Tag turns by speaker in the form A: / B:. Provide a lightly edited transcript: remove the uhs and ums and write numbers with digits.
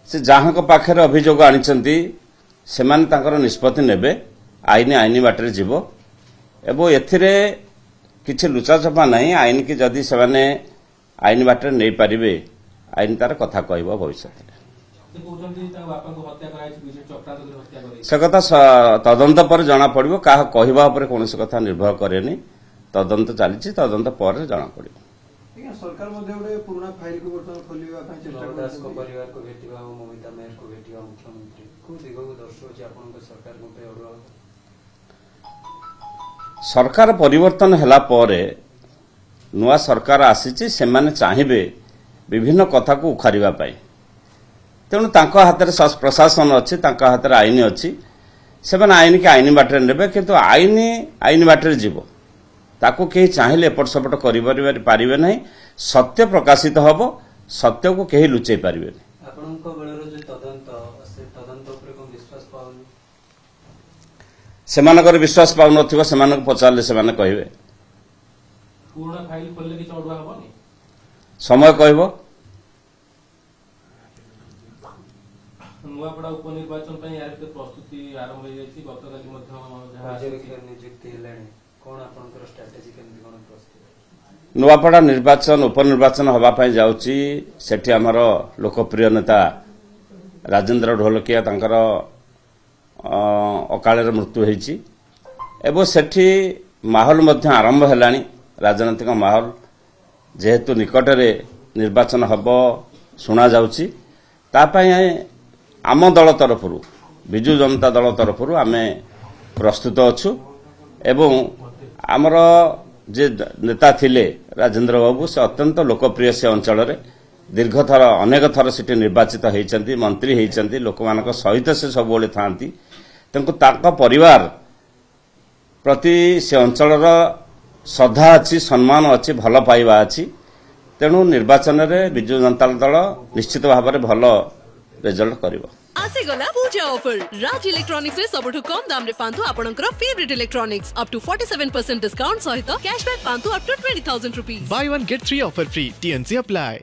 A: से जहाँ पाखे अभियोग आनिछंती सेमाने तांकर निष्पत्ति नेबे आईन बाटर जीव एवं एथिरे किछि लुचाछपा नहीं आईन की जदि सेमाने आईन बाटर नहीं पारिबे आईन तार कथा कहबो भविष्य से कथा तदंत पर जना पड़ो क्या कहवा कौन कथा निर्भर करे तदंत चली तदंत पर जना पड़ो
B: सरकार पुराना फाइल को बर्तमान खोलिबा ପାଇଁ चेष्टा
C: दास को परिवार को भेटिबा और ममिता मेयर को भेटिबा मुख्यमंत्री को दिगो दर्शो आपन को सरकार को पे और
A: सरकार परिवर्तन हला परे नुआ सरकार आसीची सेमाने चाहिबे विभिन्न कथा को उखारिबा पाई तेणु तांको हाथ में प्रशासन अच्छी हाथ में आईन अच्छी से आईन के आईन बाटर ने किंतु आईन बाटर जीव ताको कहीं चाहिए एपट सेपट करें ना सत्य प्रकाशित हम सत्य को कहीं लुचई पारे से विश्वास पाउन से पचारे से कहे समय कह
D: नुआपड़ा उपनिर्वाचन यार प्रस्तुति आरंभ हो जाइए गतकाली
C: नियुक्ति कौन आपनकर स्ट्रेटजी केमती कौन प्रस्तुत
A: नुआपड़ा निर्वाचन उपनिर्वाचन हवापाई जाउची सेठी हमर लोकप्रिय नेता राजेंद्र ढोलकिया तांकर अकाल मृत्यु होईची एवं सेठी माहौल मध्य आरंभ हेलानी राजनीतिक माहौल जेहेतु निकटरे निर्वाचन हब शुणा जाउची तापाई आम दल तरफ विजु जनता दल तरफ आम प्रस्तुत अच्छु एवं आमर जे नेता थिले राजेंद्र बाबू से अत्यंत लोकप्रिय से अंचल दीर्घ थर अनेक थर से निर्वाचित होती मंत्री होती लोक मान सहित से सब था परिवार प्रति से अंचल श्रद्धा अच्छी सम्मान अच्छी भल पाइबा अच्छी तेणु निर्वाचन में विजु जनता दल निश्चित भाव में भल रिजल्ट करिवो
E: आसीगला पूजा ऑफर राज इलेक्ट्रॉनिक्स रे सबठु कम दाम रे पांतु आपनकर favourite electronics up to 47% discount सहित कैशबैक पांतु up to 20,000 rupees
F: buy one get 3 offer free TNC apply.